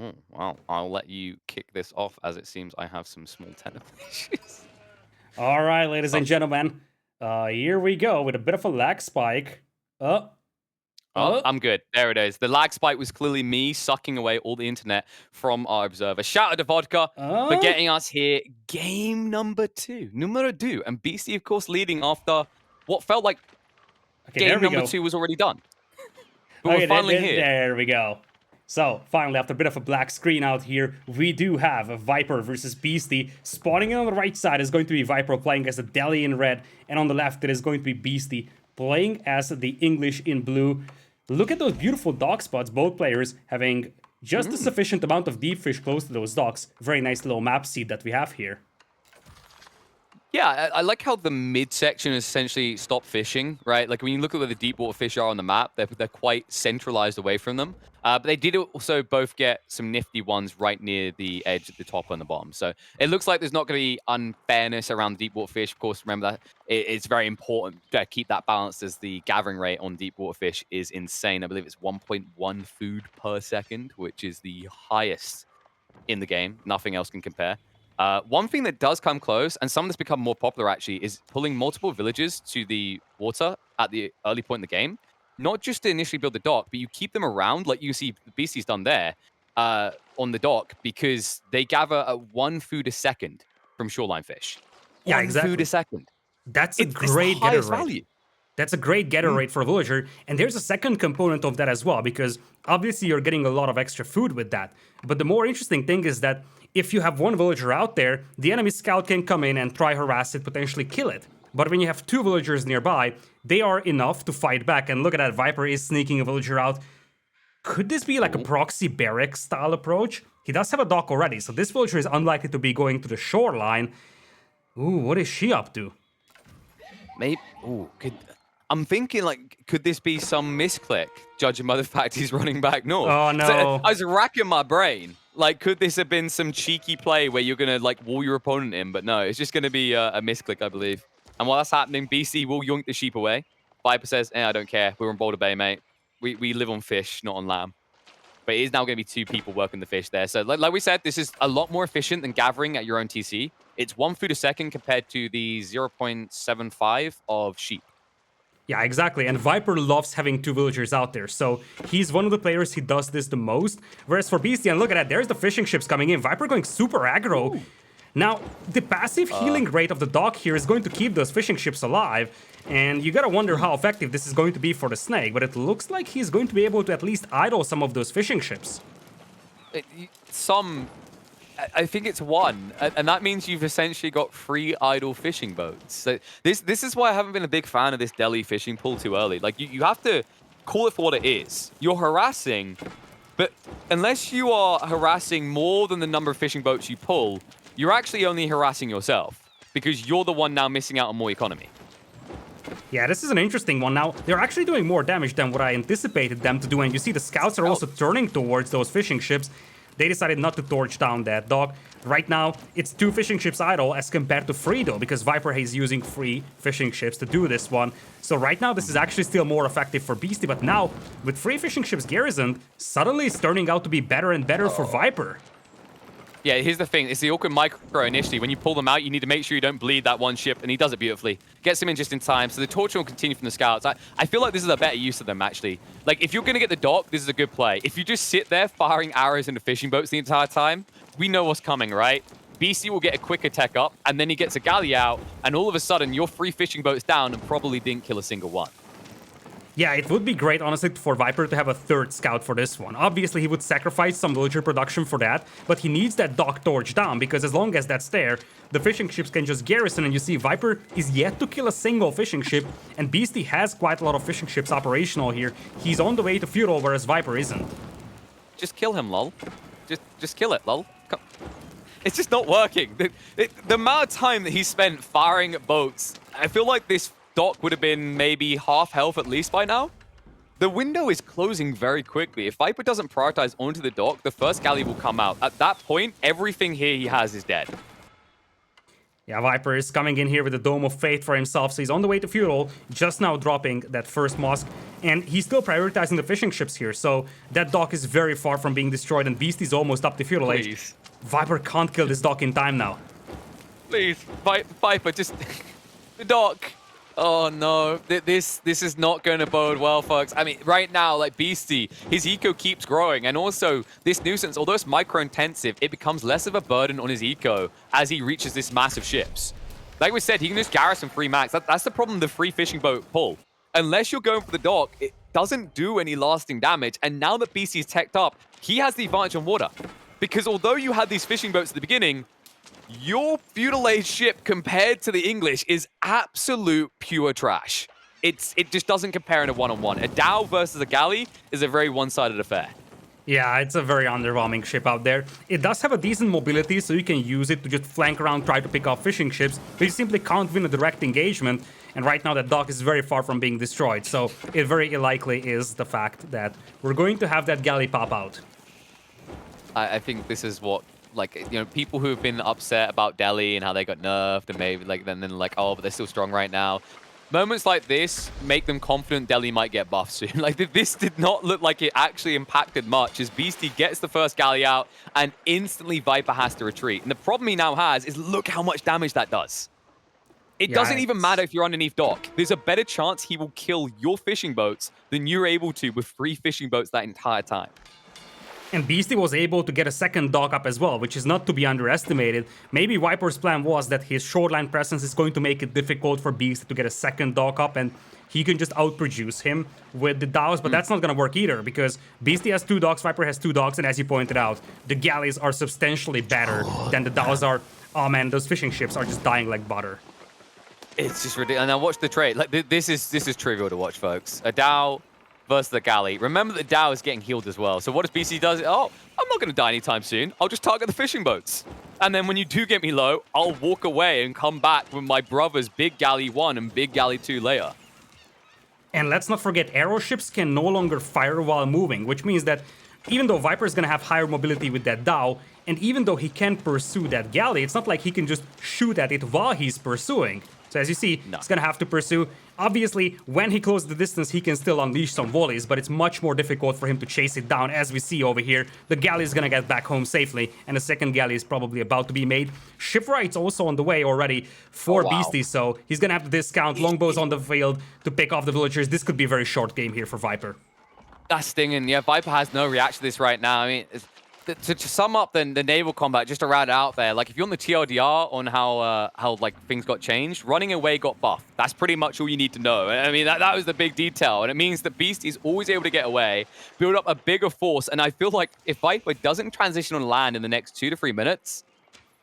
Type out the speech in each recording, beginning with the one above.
Oh, well, I'll let you kick this off as it seems I have some small technical issues. All right, ladies Oh, and gentlemen, here we go with a bit of a lag spike. Uh, oh, uh, I'm good. There it is. The lag spike was clearly me sucking away all the internet from our observer. Shout out to Vodka for uh. getting us here. Game number two. Numero two. And Beasty, of course, leading after what felt like Okay, there game we number go. two was already done. But we're Okay, finally here. there we go. So, finally, after a bit of a black screen out here, we do have a Viper versus Beasty. Spawning in on the right side is going to be Viper playing as a Delhi in red, and on the left it is going to be Beasty playing as the English in blue. Look at those beautiful dock spots, both players having just a sufficient amount of deep fish close to those docks. Very nice little map seed that we have here. Yeah, I like how the midsection is essentially stop fishing, right? Like when you look at where the deep water fish are on the map, they're quite centralized away from them. But they did also both get some nifty ones right near the edge at the top and the bottom. So it looks like there's not going to be unfairness around the deep water fish. Of course, remember that it's very important to keep that balanced as the gathering rate on deep water fish is insane. I believe it's 1.1 food per second, which is the highest in the game. Nothing else can compare. One thing that does come close, and something that's become more popular actually, is pulling multiple villagers to the water at the early point in the game. Not just to initially build the dock, but you keep them around, like you see Beasty's done there, on the dock, because they gather at 1 food a second from shoreline fish. Yeah, 1 food a exactly. second. That's a It's the great getter highest rate. value. That's a great getter rate for a villager. And there's a second component of that as well, because obviously you're getting a lot of extra food with that. But the more interesting thing is that if you have one villager out there, the enemy scout can come in and try harass it, potentially kill it. But when you have two villagers nearby, they are enough to fight back. And look at that, Viper is sneaking a villager out. Could this be like a Ooh, proxy barrack style approach? He does have a dock already, so this villager is unlikely to be going to the shoreline. Ooh, what is she up to? maybe. I'm thinking, like, could this be some misclick, judging by the fact he's running back north? Oh 'Cause no. I was racking my brain. Like, could this have been some cheeky play where you're going to, like, wall your opponent in? But no, it's just going to be a misclick, I believe. And while that's happening, BC will yoink the sheep away. Viper says, I don't care. We're on Boulder Bay, mate. We live on fish, not on lamb. But it is now going to be two people working the fish there. So like we said, this is a lot more efficient than gathering at your own TC. It's 1 food a second compared to the 0.75 of sheep. Yeah, exactly. And Viper loves having two villagers out there, so he's one of the players he does this the most. Whereas for Beasty, and look at that, there's the fishing ships coming in. Viper going super aggro. Ooh. Now, the passive healing rate of the dock here is going to keep those fishing ships alive, and you gotta wonder how effective this is going to be for the snake, but it looks like he's going to be able to at least idle some of those fishing ships. I think it's one, and that means you've essentially got 3 idle fishing boats. So this is why I haven't been a big fan of this Delhi fishing pool too early. Like, you have to call it for what it is. You're harassing, but unless you are harassing more than the number of fishing boats you pull, you're actually only harassing yourself, because you're the one now missing out on more economy. Yeah, this is an interesting one. Now, they're actually doing more damage than what I anticipated them to do, and you see the scouts are also turning towards those fishing ships. They decided not to torch down that dock. Right now, it's 2 fishing ships idle as compared to 3 though, because Viper is using 3 fishing ships to do this one. So right now, this is actually still more effective for Beasty, but now, with 3 fishing ships garrisoned, suddenly it's turning out to be better and better for Viper. Yeah, here's the thing. It's the awkward micro initially. When you pull them out, you need to make sure you don't bleed that one ship, and he does it beautifully. Gets him in just in time, so the torture will continue from the scouts. I feel like this is a better use of them, actually. Like, if you're going to get the dock, this is a good play. If you just sit there firing arrows into fishing boats the entire time, we know what's coming, right? BC will get a quicker tech up, and then he gets a galley out, and all of a sudden, you're 3 fishing boats down and probably didn't kill a single one. Yeah, it would be great, honestly, for Viper to have a 3rd scout for this one. Obviously, he would sacrifice some villager production for that, but he needs that dock torch down, because as long as that's there, the fishing ships can just garrison, and you see Viper is yet to kill a single fishing ship, and Beasty has quite a lot of fishing ships operational here. He's on the way to Feudal, whereas Viper isn't. Just kill him, lol. Just kill it, lol. Come. It's just not working. The amount of time that he spent firing at boats, I feel like this dock would have been maybe half health at least by now. The window is closing very quickly. If Viper doesn't prioritize onto the dock, the first galley will come out. At that point, everything here he has is dead. Yeah, Viper is coming in here with a Dome of Fate for himself, so he's on the way to Feudal, just now dropping that first mosque, and he's still prioritizing the fishing ships here, so that dock is very far from being destroyed, and Beasty's almost up to Feudal Age. Viper can't kill this dock in time now. Please, Viper, just... the dock. Oh no, this is not going to bode well, folks. I mean, right now, like Beasty, his eco keeps growing, and also this nuisance, although it's micro-intensive, it becomes less of a burden on his eco as he reaches this massive ships. Like we said, he can just garrison free max. That's the problem, the free fishing boat pull. Unless you're going for the dock, it doesn't do any lasting damage, and now that Beasty is teched up, he has the advantage on water. Because although you had these fishing boats at the beginning, your Feudal Age ship compared to the English is absolute pure trash. It just doesn't compare in a one-on-one. A Dhow versus a galley is a very one-sided affair. Yeah, it's a very underwhelming ship out there. It does have a decent mobility, so you can use it to just flank around, try to pick off fishing ships, but you simply can't win a direct engagement, and right now that dock is very far from being destroyed, so it very likely is the fact that we're going to have that galley pop out. I think this is what, like, you know, people who have been upset about Delhi and how they got nerfed and maybe like then like, oh, but they're still strong right now. Moments like this make them confident Delhi might get buffed soon. Like, this did not look like it actually impacted much as Beasty gets the first galley out and instantly Viper has to retreat. And the problem he now has is look how much damage that does. It doesn't even matter if you're underneath dock. There's a better chance he will kill your fishing boats than you're able to with 3 fishing boats that entire time. And Beasty was able to get a second dock up as well, which is not to be underestimated. Maybe Viper's plan was that his shoreline presence is going to make it difficult for Beasty to get a second dock up, and he can just outproduce him with the Dhows, but that's not going to work either, because Beasty has 2 docks, Viper has 2 docks, and as you pointed out, the galleys are substantially better than the Dhows are. Oh man, those fishing ships are just dying like butter. It's just ridiculous. And now watch the trade. Like, this is trivial to watch, folks. A Dhow versus the galley. Remember that Dhow is getting healed as well. So what does BC does? Oh, I'm not going to die anytime soon. I'll just target the fishing boats. And then when you do get me low, I'll walk away and come back with my brother's big galley 1 and big galley 2 later. And let's not forget, arrow ships can no longer fire while moving, which means that even though Viper is going to have higher mobility with that Dhow, and even though he can pursue that galley, it's not like he can just shoot at it while he's pursuing. So as you see, he's going to have to pursue. Obviously, when he closes the distance, he can still unleash some volleys, but it's much more difficult for him to chase it down. As we see over here, the galley is going to get back home safely, and the second galley is probably about to be made. Shipwright's also on the way already for Beasty, so he's going to have to discount longbows on the field to pick off the villagers. This could be a very short game here for Viper. That's stinging. Yeah, Viper has no reaction to this right now. I mean, to sum up the naval combat, just to round it out there, like if you're on the TLDR on how like things got changed, running away got buffed. That's pretty much all you need to know. I mean, that was the big detail, and it means that Beast is always able to get away, build up a bigger force, and I feel like if Viper doesn't transition on land in the next 2 to 3 minutes,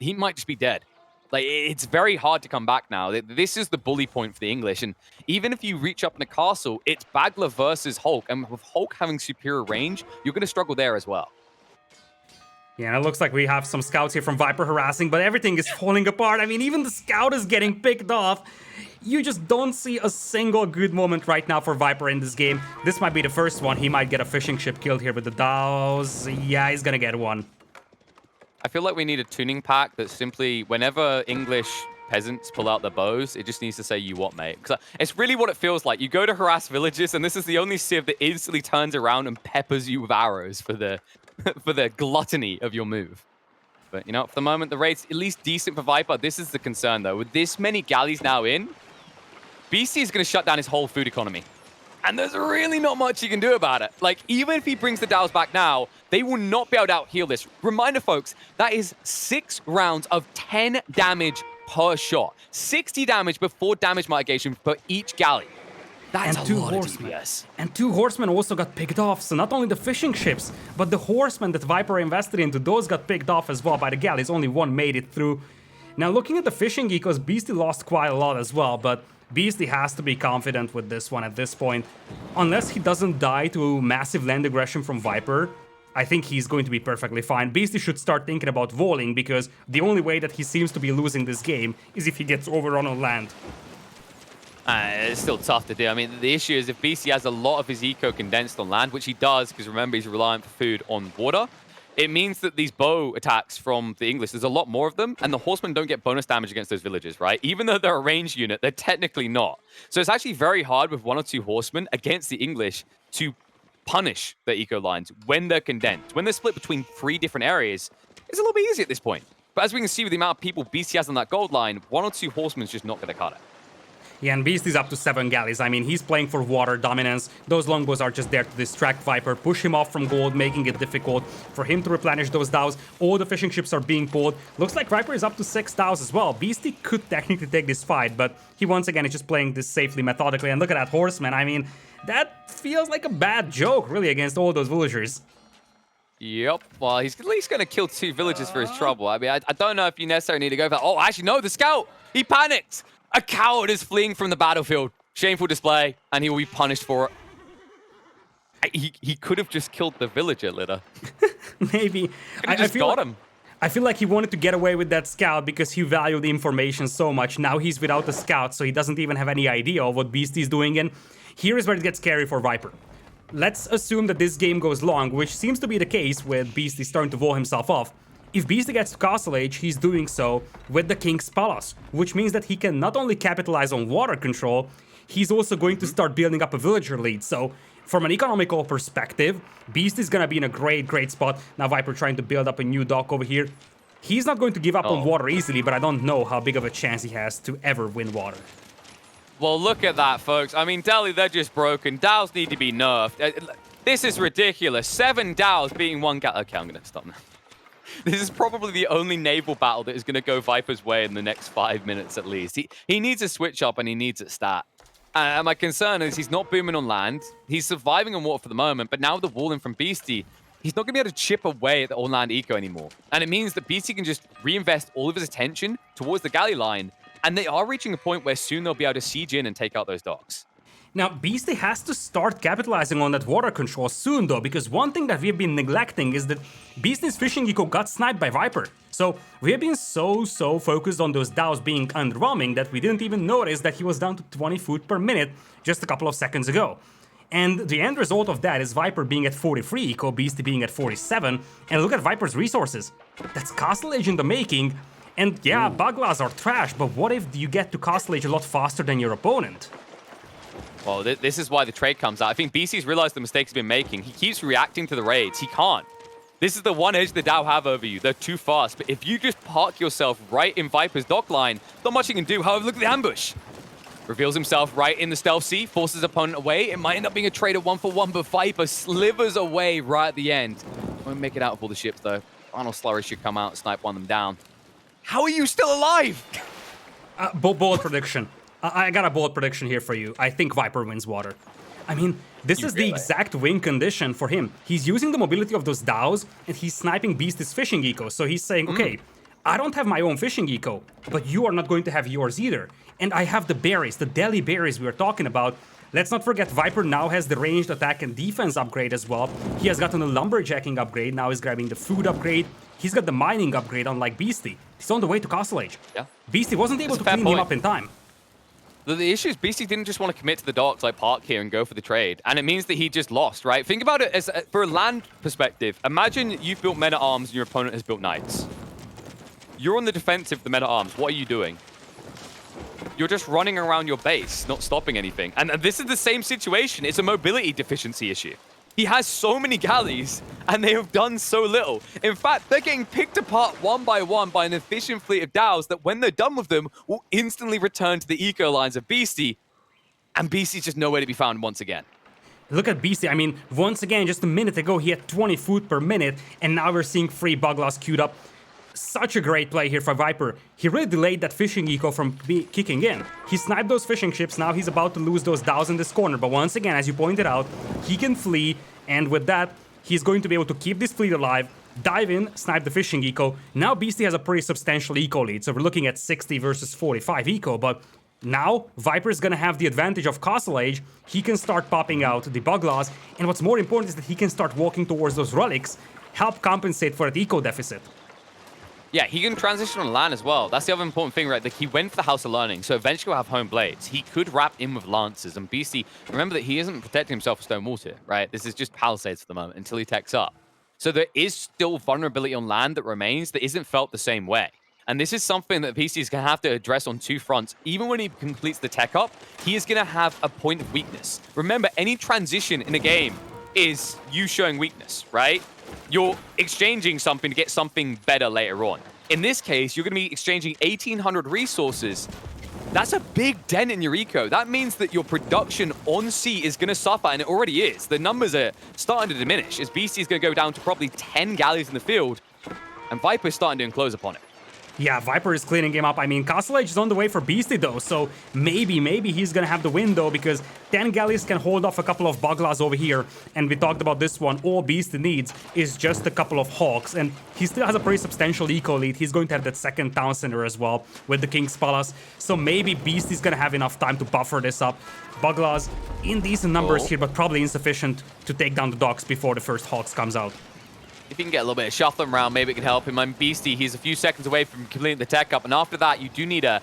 he might just be dead. Like, it's very hard to come back now. This is the bully point for the English, and even if you reach up in the castle, it's Bagler versus Hulk, and with Hulk having superior range, you're going to struggle there as well. Yeah, and it looks like we have some scouts here from Viper harassing, but everything is falling apart. I mean, even the scout is getting picked off. You just don't see a single good moment right now for Viper in this game. This might be the first one. He might get a fishing ship killed here with the Dhows. Yeah, he's gonna get one. I feel like we need a tuning pack that simply, whenever English peasants pull out their bows, it just needs to say, "You what, mate?" Because it's really what it feels like. You go to harass villages, and this is the only civ that instantly turns around and peppers you with arrows for the for the gluttony of your move. But, you know, for the moment, the rate's at least decent for Viper. This is the concern, though. With this many galleys now in, Beasty is going to shut down his whole food economy. And there's really not much he can do about it. Like, even if he brings the Dhows back now, they will not be able to out-heal this. Reminder, folks, that is 6 rounds of 10 damage per shot. 60 damage before damage mitigation for each galley. That's and a 2 lot horsemen. of DPS. And 2 horsemen also got picked off. So not only the fishing ships, but the horsemen that Viper invested into, those got picked off as well by the galleys. Only 1 made it through. Now, looking at the fishing ecos, Beasty lost quite a lot as well, but Beasty has to be confident with this one at this point. Unless he doesn't die to massive land aggression from Viper, I think he's going to be perfectly fine. Beasty should start thinking about volleying, because the only way that he seems to be losing this game is if he gets overrun on land. It's still tough to do. I mean, the issue is if BC has a lot of his eco condensed on land, which he does, because remember, he's reliant for food on water, it means that these bow attacks from the English, there's a lot more of them, and the horsemen don't get bonus damage against those villagers, right? Even though they're a ranged unit, they're technically not. So it's actually very hard with 1 or 2 horsemen against the English to punish the eco lines when they're condensed. When they're split between 3 different areas, it's a little bit easier at this point. But as we can see with the amount of people Beasty has on that gold line, 1 or 2 horsemen is just not going to cut it. Yeah, and Beasty's up to 7 galleys. I mean, he's playing for water dominance. Those longbows are just there to distract Viper, push him off from gold, making it difficult for him to replenish those dows. All the fishing ships are being pulled. Looks like Viper is up to 6 dows as well. Beasty could technically take this fight, but he once again is just playing this safely, methodically. And look at that horseman. I mean, that feels like a bad joke, really, against all those villagers. Yep. Well, he's at least going to kill 2 villagers for his trouble. I mean, I don't know if you necessarily need to go for that. Oh, actually, no, the scout! He panicked! A coward is fleeing from the battlefield. Shameful display, and he will be punished for it. He could have just killed the villager, Lidda. Maybe. I feel got him. I feel like he wanted to get away with that scout because he valued the information so much. Now he's without the scout, so he doesn't even have any idea of what Beasty's doing. And here is where it gets scary for Viper. Let's assume that this game goes long, which seems to be the case with Beasty starting to wall himself off. If Beasty gets to Castle Age, he's doing so with the King's Palace, which means that he can not only capitalize on water control, he's also going to start building up a villager lead. So from an economical perspective, Beasty's gonna be in a great spot. Now Viper trying to build up a new dock over here. He's not going to give up on water easily, but I don't know how big of a chance he has to ever win water. Well, look at that, folks. I mean, Delhi, they're just broken. Dows need to be nerfed. This is ridiculous. 7 Dows beating 1 gal. Okay, I'm gonna stop now. This is probably the only naval battle that is going to go Viper's way in the next 5 minutes at least. He needs a switch up and he needs a stat. My concern is he's not booming on land. He's surviving on water for the moment, but now with the wall in from Beasty, he's not going to be able to chip away at the on-land eco anymore. And it means that Beasty can just reinvest all of his attention towards the galley line, and they are reaching a point where soon they'll be able to siege in and take out those docks. Now, Beasty has to start capitalizing on that water control soon, though, because one thing that we've been neglecting is that Beasty's fishing eco got sniped by Viper. So we have been so focused on those dows being underwhelming that we didn't even notice that he was down to 20 food per minute just a couple of seconds ago. And the end result of that is Viper being at 43 eco, Beasty being at 47, and look at Viper's resources. That's Castle Age in the making, and yeah, Buglaws are trash, but what if you get to Castle Age a lot faster than your opponent? Well, this is why the trade comes out. I think BC's realized the mistakes he's been making. He keeps reacting to the raids. He can't. This is the one edge the Dow have over you. They're too fast. But if you just park yourself right in Viper's dock line, not much you can do. However, look at the ambush. Reveals himself right in the stealth sea, forces opponent away. It might end up being a trade of 1-for-1, but Viper slivers away right at the end. Won't make it out of all the ships, though. Final Slurry should come out and snipe one of them down. How are you still alive? Bold prediction. I got a bold prediction here for you. I think Viper wins water. I mean, this is the exact win condition for him. He's using the mobility of those dows, and he's sniping Beasty's fishing eco. So he's saying, okay, I don't have my own fishing eco, but you are not going to have yours either. And I have the berries, the Delhi berries we were talking about. Let's not forget, Viper now has the ranged attack and defense upgrade as well. He has gotten a lumberjacking upgrade, now he's grabbing the food upgrade. He's got the mining upgrade, unlike Beasty. He's on the way to Castle Age. Yeah. Beasty wasn't able to clean him up in time. The issue is Beasty didn't just want to commit to the docks like park here and go for the trade. And it means that he just lost, right? Think about it as for a land perspective. Imagine you've built men-at-arms and your opponent has built knights. You're on the defensive of the men-at-arms. What are you doing? You're just running around your base, not stopping anything. And this is the same situation. It's a mobility deficiency issue. He has so many galleys, and they have done so little. In fact, they're getting picked apart one by one by an efficient fleet of dows that when they're done with them, will instantly return to the eco lines of Beasty. And Beasty's just nowhere to be found once again. Look at Beasty. I mean, once again, just a minute ago, he had 20 food per minute, and now we're seeing 3 Buglaws queued up. Such a great play here for Viper. He really delayed that fishing eco from kicking in. He sniped those fishing ships, now he's about to lose those dows in this corner. But once again, as you pointed out, he can flee, and with that, he's going to be able to keep this fleet alive, dive in, snipe the fishing eco. Now Beasty has a pretty substantial eco lead, so we're looking at 60 versus 45 eco, but now Viper is gonna have the advantage of Castle Age. He can start popping out the Buglaws, and what's more important is that he can start walking towards those relics, help compensate for that eco deficit. Yeah, he can transition on land as well. That's the other important thing, right? Like, he went for the House of Learning, so eventually we'll have home blades. He could wrap in with lances, and Beasty, remember that he isn't protecting himself with stone walls here, right? This is just palisades for the moment until he techs up. So there is still vulnerability on land that remains that isn't felt the same way. And this is something that Beasty is going to have to address on two fronts. Even when he completes the tech up, he is going to have a point of weakness. Remember, any transition in a game is you showing weakness, right? You're exchanging something to get something better later on. In this case, you're going to be exchanging 1,800 resources. That's a big dent in your eco. That means that your production on sea is going to suffer, and it already is. The numbers are starting to diminish, as Beasty is going to go down to probably 10 galleys in the field, and Viper is starting to enclose upon it. Yeah, Viper is cleaning him up. I mean, Castle Age is on the way for Beasty, though, so maybe he's gonna have the win, though, because 10 galleys can hold off a couple of Buglas over here, and we talked about this one. All Beasty needs is just a couple of Hawks, and he still has a pretty substantial eco lead. He's going to have that second town center as well with the King's Palace, so maybe Beasty's gonna have enough time to buffer this up. Buglas in decent numbers here, but probably insufficient to take down the docks before the first Hawks comes out. If you can get a little bit of shuffling around, maybe it can help him. And Beasty, he's a few seconds away from completing the tech up. And after that, you do need a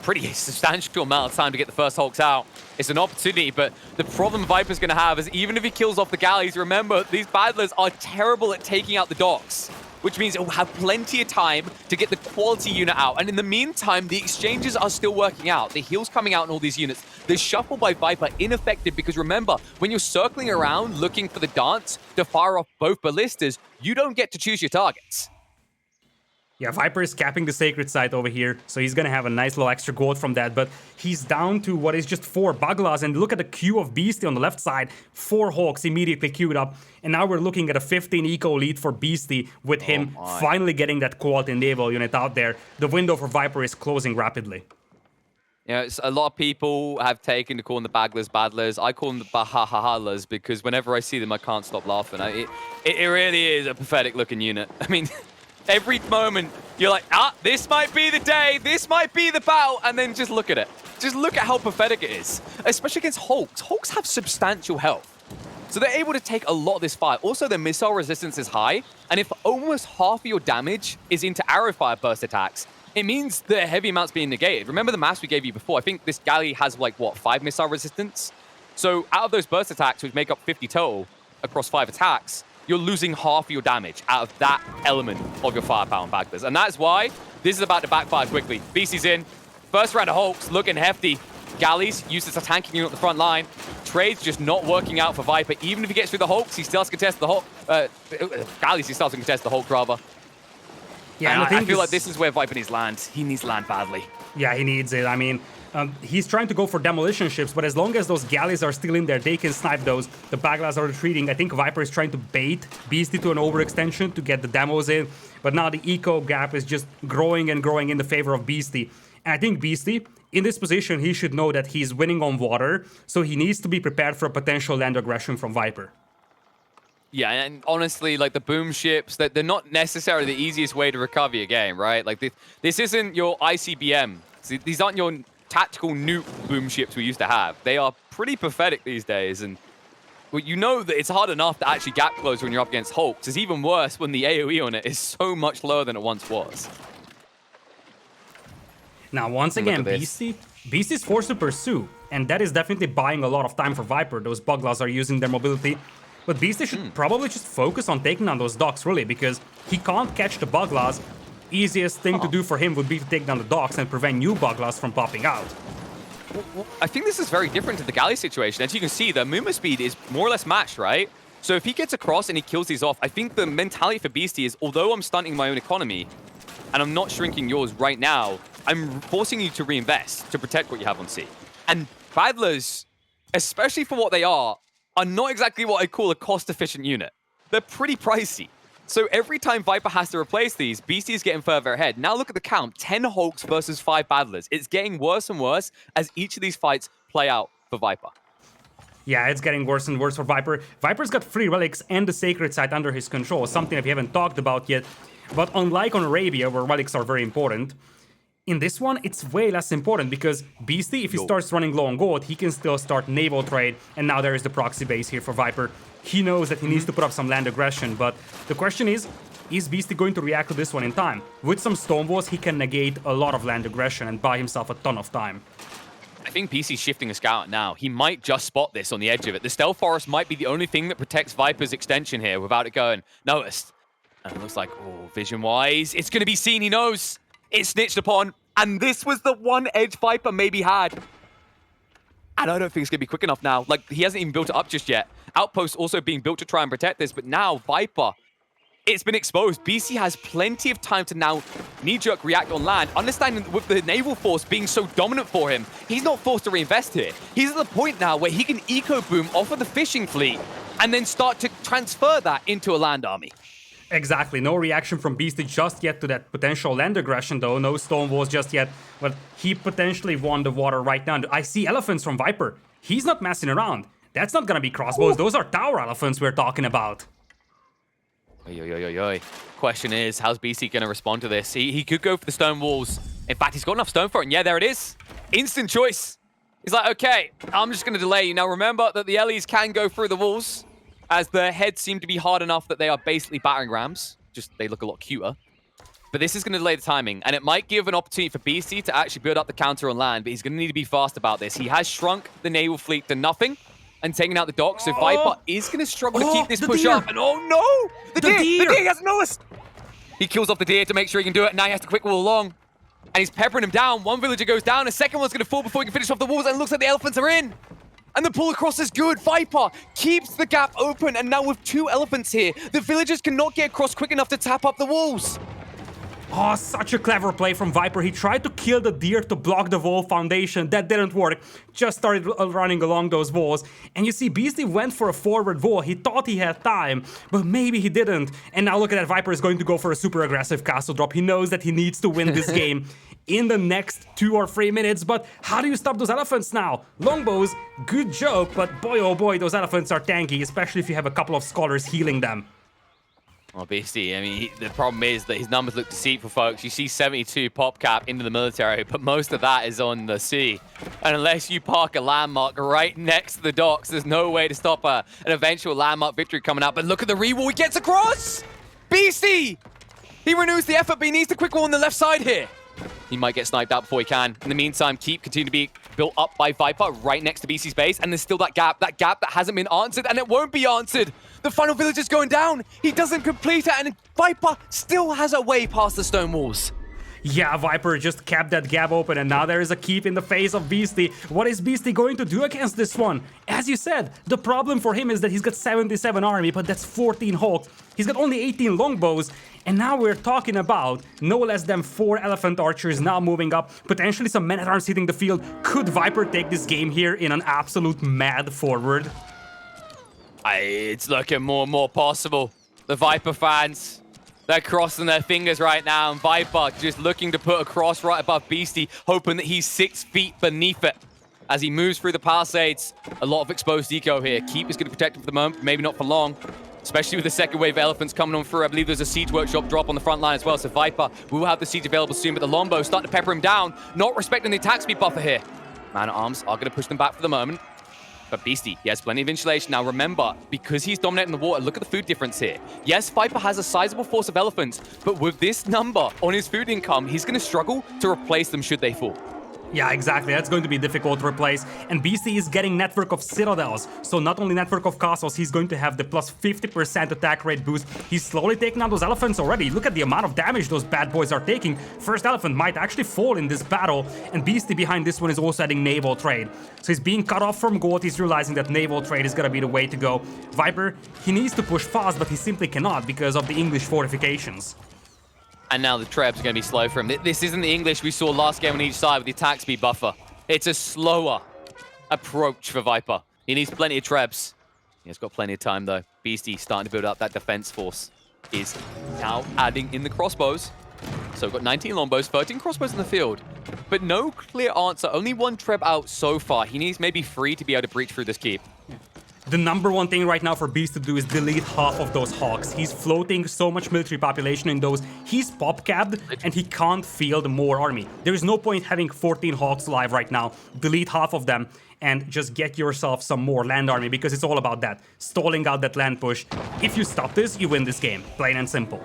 pretty substantial amount of time to get the first Hulks out. It's an opportunity, but the problem Viper's going to have is even if he kills off the galleys, remember, these battlers are terrible at taking out the docks, which means it will have plenty of time to get the quality unit out. And in the meantime, the exchanges are still working out. The heals coming out in all these units. The shuffle by Viper ineffective because remember, when you're circling around looking for the dance to fire off both ballistas, you don't get to choose your targets. Yeah, Viper is capping the sacred site over here, so he's gonna have a nice little extra gold from that, but he's down to what is just 4 Buglas, and look at the queue of Beasty on the left side, 4 Hawks immediately queued up, and now we're looking at a 15 eco lead for Beasty with him finally getting that quality naval unit out there. The window for Viper is closing rapidly. You know, a lot of people have taken to calling the Baglers badlers. I call them the Bahahalas because whenever I see them, I can't stop laughing. It really is a pathetic looking unit. I mean, every moment you're like, this might be the day, this might be the battle, and then just look at it. Just look at how pathetic it is, especially against Hulks. Hulks have substantial health, so they're able to take a lot of this fire. Also, their missile resistance is high, and if almost half of your damage is into arrow fire burst attacks, it means the heavy amount's being negated. Remember the maps we gave you before? I think this galley has like, what, 5 missile resistance? So out of those burst attacks, which make up 50 total across 5 attacks, you're losing half of your damage out of that element of your firepower and Baglers. And that's why this is about to backfire quickly. Beasty's in. First round of Hulks looking hefty. Galleys used as a tanking unit on the front line. Trade's just not working out for Viper. Even if he gets through the Hulks, he still has to contest the Hulk. Galleys, he still has to contest the Hulk, rather. Yeah, and I feel like this is where Viper needs land. He needs land badly. Yeah, he needs it. I mean, he's trying to go for demolition ships, but as long as those galleys are still in there, they can snipe those. The Baglas are retreating. I think Viper is trying to bait Beasty to an overextension to get the demos in, but now the eco gap is just growing and growing in the favor of Beasty. And I think Beasty, in this position, he should know that he's winning on water, so he needs to be prepared for a potential land aggression from Viper. Yeah, and honestly, like the boom ships, they're not necessarily the easiest way to recover your game, right? Like this isn't your ICBM. These aren't your tactical nuke boom ships we used to have. They are pretty pathetic these days, and well, you know that it's hard enough to actually gap close when you're up against Hulks. It's even worse when the AoE on it is so much lower than it once was. Now, once again, Beasty's forced to pursue, and that is definitely buying a lot of time for Viper. Those Buglas are using their mobility. But Beasty should probably just focus on taking down those docks, really, because he can't catch the Buglas. Easiest thing to do for him would be to take down the docks and prevent new Buglas from popping out. Well, I think this is very different to the galley situation. As you can see, the movement speed is more or less matched, right? So if he gets across and he kills these off, I think the mentality for Beasty is, although I'm stunting my own economy, and I'm not shrinking yours right now, I'm forcing you to reinvest to protect what you have on sea. And Badlers, especially for what they are not exactly what I call a cost-efficient unit. They're pretty pricey. So every time Viper has to replace these, Beasty is getting further ahead. Now look at the count, 10 Hulks versus 5 Battlers. It's getting worse and worse as each of these fights play out for Viper. Yeah, it's getting worse and worse for Viper. Viper's got 3 relics and the sacred site under his control, something that we haven't talked about yet. But unlike on Arabia, where relics are very important, in this one, it's way less important because Beasty, if he starts running low on gold, he can still start naval trade, and now there is the proxy base here for Viper. He knows that he needs to put up some land aggression, but the question is Beasty going to react to this one in time? With some stone walls, he can negate a lot of land aggression and buy himself a ton of time. I think Beasty's shifting a scout now. He might just spot this on the edge of it. The Stealth Forest might be the only thing that protects Viper's extension here without it going noticed. And it looks like, oh, vision-wise, it's going to be seen. He knows. It's snitched upon. And this was the one edge Viper maybe had. And I don't think it's going to be quick enough now. Like, he hasn't even built it up just yet. Outposts also being built to try and protect this. But now, Viper, it's been exposed. Beasty has plenty of time to now knee-jerk react on land. Understanding with the naval force being so dominant for him, he's not forced to reinvest here. He's at the point now where he can eco-boom off of the fishing fleet and then start to transfer that into a land army. Exactly. No reaction from Beasty just yet to that potential land aggression, though. No stone walls just yet. But he potentially won the water right now. I see elephants from Viper. He's not messing around. That's not going to be crossbows. Those are tower elephants we're talking about. Question is, how's Beasty going to respond to this? He could go for the stone walls. In fact, he's got enough stone for it. And yeah, there it is. Instant choice. He's like, okay, I'm just going to delay you. Now remember that the Ellies can go through the walls, as their heads seem to be hard enough that they are basically battering rams. Just they look a lot cuter. But this is going to delay the timing, and it might give an opportunity for Beasty to actually build up the counter on land, but he's going to need to be fast about this. He has shrunk the naval fleet to nothing and taken out the docks, so Viper is going to struggle to keep this push up. And oh no! The deer has noticed! He kills off the deer to make sure he can do it, and now he has to quick wall along. And he's peppering him down. One villager goes down, a second one's going to fall before he can finish off the walls, and it looks like the elephants are in. And the pull across is good. Viper keeps the gap open, and now with 2 elephants here, the villagers cannot get across quick enough to tap up the walls. Oh, such a clever play from Viper. He tried to kill the deer to block the wall foundation. That didn't work. Just started running along those walls. And you see, Beasty went for a forward wall. He thought he had time, but maybe he didn't. And now look at that. Viper is going to go for a super aggressive castle drop. He knows that he needs to win this game in the next 2 or 3 minutes. But how do you stop those elephants now? Longbows, good joke, but boy oh boy, those elephants are tanky, especially if you have a couple of scholars healing them. Well, Beasty, I mean, the problem is that his numbers look deceitful, folks. You see 72 pop cap into the military, but most of that is on the sea. And unless you park a landmark right next to the docks, there's no way to stop an eventual landmark victory coming out. But look at the re-wall. He gets across! Beasty! He renews the effort, but he needs to quick wall on the left side here. He might get sniped out before he can. In the meantime, Keep continue to be built up by Viper right next to Beasty's base, and there's still that gap that hasn't been answered, and it won't be answered. The final village is going down. He doesn't complete it, and Viper still has a way past the stone walls. Yeah, Viper just kept that gap open, and now there is a Keep in the face of Beasty. What is Beasty going to do against this one? As you said, the problem for him is that he's got 77 army, but that's 14 Hawks. He's got only 18 longbows, and now we're talking about no less than 4 elephant archers now moving up, potentially some men-at-arms hitting the field. Could Viper take this game here in an absolute mad forward? It's looking more and more possible. The Viper fans, they're crossing their fingers right now, and Viper just looking to put a cross right above Beasty, hoping that he's 6 feet beneath it. As he moves through the palisades, a lot of exposed eco here. Keep is going to protect him for the moment, maybe not for long. Especially with the second wave of elephants coming on through. I believe there's a siege workshop drop on the front line as well, so Viper will have the siege available soon, but the longbow starting to pepper him down, not respecting the attack speed buffer here. Man-at-arms are going to push them back for the moment. But Beasty, he has plenty of insulation. Now remember, because he's dominating the water, look at the food difference here. Yes, Viper has a sizable force of elephants, but with this number on his food income, he's going to struggle to replace them should they fall. Yeah, exactly. That's going to be difficult to replace. And Beasty is getting network of citadels. So not only network of castles, he's going to have the plus 50% attack rate boost. He's slowly taking out those elephants already. Look at the amount of damage those bad boys are taking. First elephant might actually fall in this battle. And Beasty behind this one is also adding naval trade. So he's being cut off from gold. He's realizing that naval trade is going to be the way to go. Viper, he needs to push fast, but he simply cannot because of the English fortifications. And now the Trebs are going to be slow for him. This isn't the English we saw last game on each side with the attack speed buffer. It's a slower approach for Viper. He needs plenty of Trebs. He's got plenty of time, though. Beasty starting to build up that defense force. Is now adding in the crossbows. So we've got 19 longbows, 13 crossbows in the field. But no clear answer. Only 1 Treb out so far. He needs maybe 3 to be able to breach through this keep. Yeah. The number one thing right now for Beast to do is delete half of those Hawks. He's floating so much military population in those. He's pop-capped and he can't field more army. There is no point having 14 Hawks live right now. Delete half of them and just get yourself some more land army because it's all about that. Stalling out that land push. If you stop this, you win this game. Plain and simple.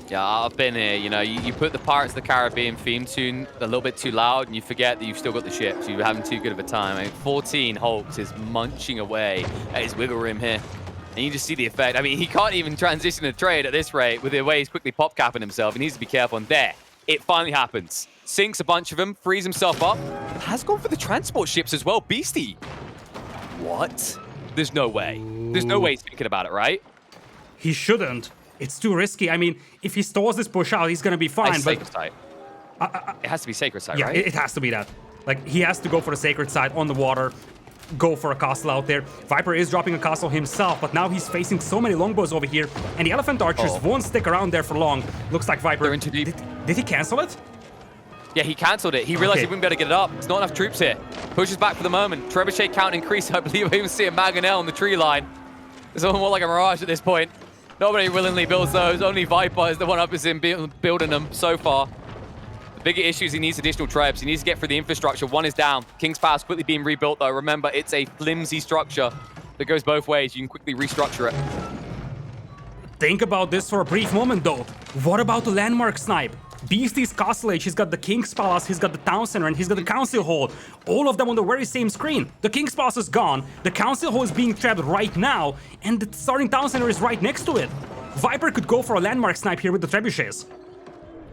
Yeah, I've been here. You know, you put the Pirates of the Caribbean theme tune a little bit too loud, and you forget that you've still got the ships. You're having too good of a time. I mean, 14 Hulks is munching away at his wiggle room here. And you just see the effect. I mean, he can't even transition a trade at this rate with the way he's quickly pop-capping himself. He needs to be careful. And there, it finally happens. Sinks a bunch of them, frees himself up. Has gone for the transport ships as well. Beasty. What? There's no way. There's no way he's thinking about it, right? He shouldn't. It's too risky. I mean, if he stalls this push out, he's going to be fine. But Sacred Site. It has to be Sacred Site, yeah, right? it has to be that. Like, he has to go for the Sacred Site on the water, go for a castle out there. Viper is dropping a castle himself, but now he's facing so many longbows over here, and the Elephant Archers won't stick around there for long. Looks like Viper... They're in too deep. Did he cancel it? Yeah, he cancelled it. He realized he wouldn't be able to get it up. There's not enough troops here. Pushes back for the moment. Trebuchet count increase. I believe I even see a Mangonel on the tree line. It's almost more like a mirage at this point. Nobody willingly builds those. Only Viper is the one up is in building them so far. The bigger issue is he needs additional trebs. He needs to get through the infrastructure. One is down. King's Pass quickly being rebuilt, though. Remember, it's a flimsy structure that goes both ways. You can quickly restructure it. Think about this for a brief moment, though. What about the landmark snipe? Beasty's Castle Age, he's got the King's Palace, he's got the Town Center, and he's got the Council Hall. All of them on the very same screen. The King's Palace is gone, the Council Hall is being trapped right now, and the starting Town Center is right next to it. Viper could go for a landmark snipe here with the trebuchets.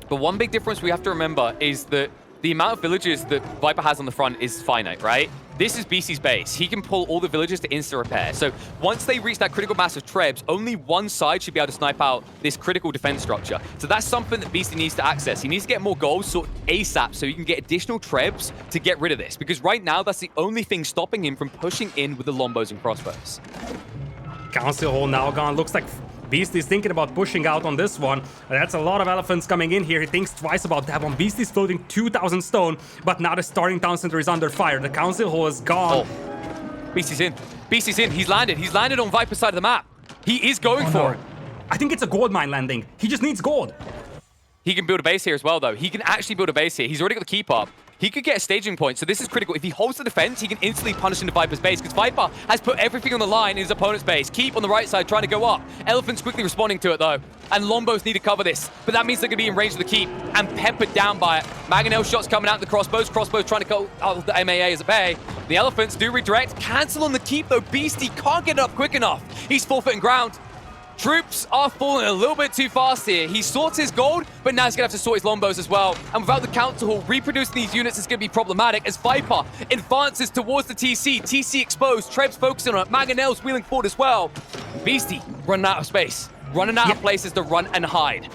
But one big difference we have to remember is that the amount of villages that Viper has on the front is finite, right? This is Beasty's base. He can pull all the villages to insta-repair. So once they reach that critical mass of trebs, only one side should be able to snipe out this critical defense structure. So that's something that Beasty needs to access. He needs to get more goals sort ASAP so he can get additional trebs to get rid of this. Because right now, that's the only thing stopping him from pushing in with the longbows and crossbows. Council Hall now gone. Looks like Beasty's thinking about pushing out on this one. That's a lot of elephants coming in here. He thinks twice about that one. Beasty's floating 2,000 stone, but now the starting town center is under fire. The Council Hall is gone. Beasty's in. Beasty's in. He's landed. He's landed on Viper's side of the map. He is going for it. I think it's a gold mine landing. He just needs gold. He can build a base here as well, though. He can actually build a base here. He's already got the keep up. He could get a staging point, so this is critical. If he holds the defense, he can instantly punish into Viper's base, because Viper has put everything on the line in his opponent's base. Keep on the right side, trying to go up. Elephant's quickly responding to it, though. And Lombos need to cover this, but that means they're going to be in range of the keep and peppered down by it. Mangonel shots coming out the crossbows. Crossbows trying to go out of the MAA as a bay. The Elephants do redirect. Cancel on the keep, though. Beasty can't get it up quick enough. He's forfeiting ground. Troops are falling a little bit too fast here. He sorts his gold, but now he's going to have to sort his longbows as well. And without the Council Hall, reproducing these units is going to be problematic as Viper advances towards the TC. TC exposed, Trebs focusing on it. Mangonel's wheeling forward as well. Beasty running out of space, running out of places to run and hide.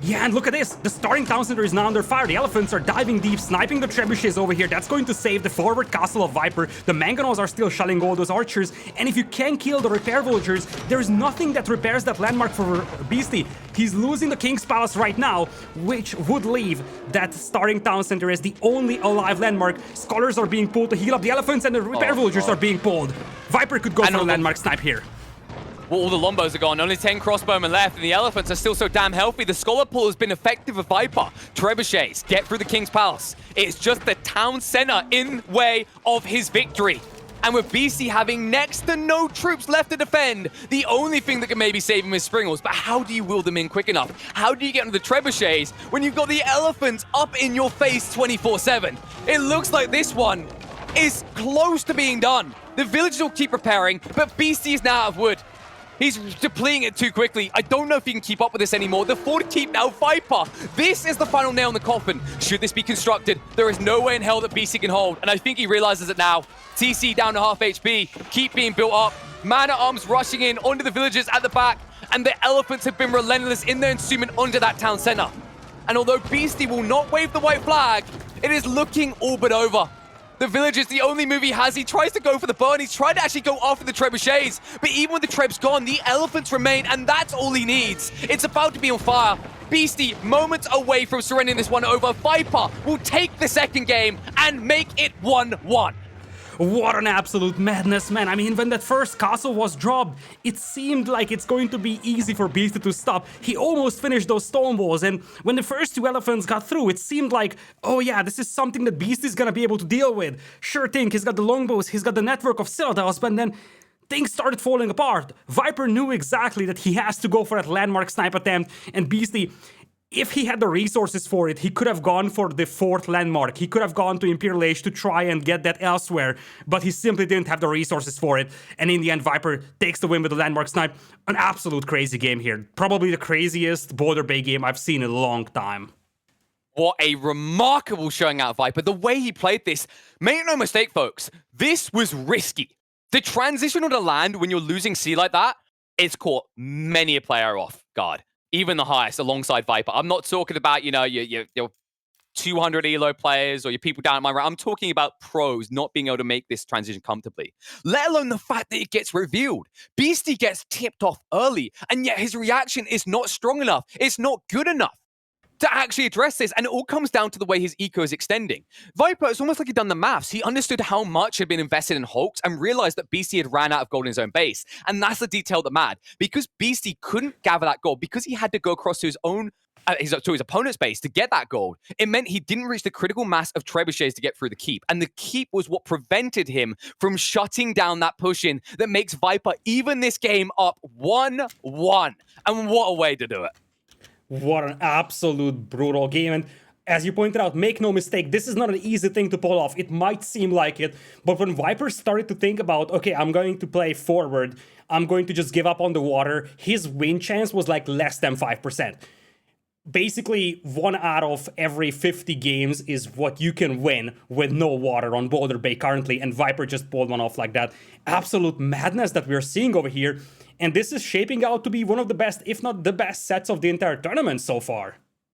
Yeah, and look at this. The starting town center is now under fire. The elephants are diving deep, sniping the trebuchets over here. That's going to save the forward castle of Viper. The mangonels are still shelling all those archers. And if you can kill the repair villagers, there's nothing that repairs that landmark for Beasty. He's losing the King's Palace right now, which would leave that starting town center as the only alive landmark. Scholars are being pulled to heal up the elephants, and the repair villagers are being pulled. Viper could go for a landmark snipe here. Well, all the Lombos are gone. Only 10 crossbowmen left, and the Elephants are still so damn healthy. The Scholar Pull has been effective for Viper. Trebuchets get through the King's Palace. It's just the town center in way of his victory. And with Beasty having next to no troops left to defend, the only thing that can maybe save him is Springles. But how do you wheel them in quick enough? How do you get into the Trebuchets when you've got the Elephants up in your face 24/7? It looks like this one is close to being done. The villagers will keep repairing, but Beasty is now out of wood. He's depleting it too quickly. I don't know if he can keep up with this anymore. The forward keep now, Viper. This is the final nail in the coffin. Should this be constructed, there is no way in hell that Beasty can hold. And I think he realizes it now. TC down to half HP. Keep being built up. Man-at-arms rushing in onto the villagers at the back. And the Elephants have been relentless in their ensuement onto that town center. And although Beasty will not wave the white flag, it is looking all but over. The villagers, the only move he has, he tries to go for the burn. He's tried to actually go after the trebuchets. But even with the trebs gone, the elephants remain, and that's all he needs. It's about to be on fire. Beasty, moments away from surrendering this one over. Viper will take the second game and make it 1-1. What an absolute madness, man. I mean, when that first castle was dropped, it seemed like it's going to be easy for Beasty to stop. He almost finished those stone walls, and when the first two elephants got through, it seemed like, oh yeah, this is something that Beasty's gonna be able to deal with. Sure thing, he's got the longbows, he's got the network of citadels, but then things started falling apart. Viper knew exactly that he has to go for that landmark snipe attempt, and Beasty, if he had the resources for it, he could have gone for the 4th landmark. He could have gone to Imperial Age to try and get that elsewhere, but he simply didn't have the resources for it. And in the end, Viper takes the win with the landmark snipe. An absolute crazy game here. Probably the craziest Border Bay game I've seen in a long time. What a remarkable showing out of Viper. The way he played this, make no mistake, folks, this was risky. The transition on the land when you're losing C like that, it's caught many a player off guard. Even the highest alongside Viper. I'm not talking about, you know, your 200 elo players or your people down at my right. I'm talking about pros not being able to make this transition comfortably. Let alone the fact that it gets revealed. Beasty gets tipped off early, and yet his reaction is not strong enough. It's not good enough to actually address this, and it all comes down to the way his eco is extending. Viper, it's almost like he'd done the maths. He understood how much had been invested in Hulks and realized that Beasty had ran out of gold in his own base. And that's the detail that mattered. Because Beasty couldn't gather that gold, because he had to go across to his own to his opponent's base to get that gold, it meant he didn't reach the critical mass of trebuchets to get through the keep. And the keep was what prevented him from shutting down that push-in that makes Viper even this game up 1-1. And what a way to do it. What an absolute brutal game. And as you pointed out, make no mistake, this is not an easy thing to pull off. It might seem like it, but when Viper started to think about, okay, I'm going to play forward, I'm going to just give up on the water, his win chance was like less than 5%. Basically, 1 out of every 50 games is what you can win with no water on Boulder Bay currently, and Viper just pulled one off like that. Absolute madness that we're seeing over here, and this is shaping out to be one of the best, if not the best, sets of the entire tournament so far.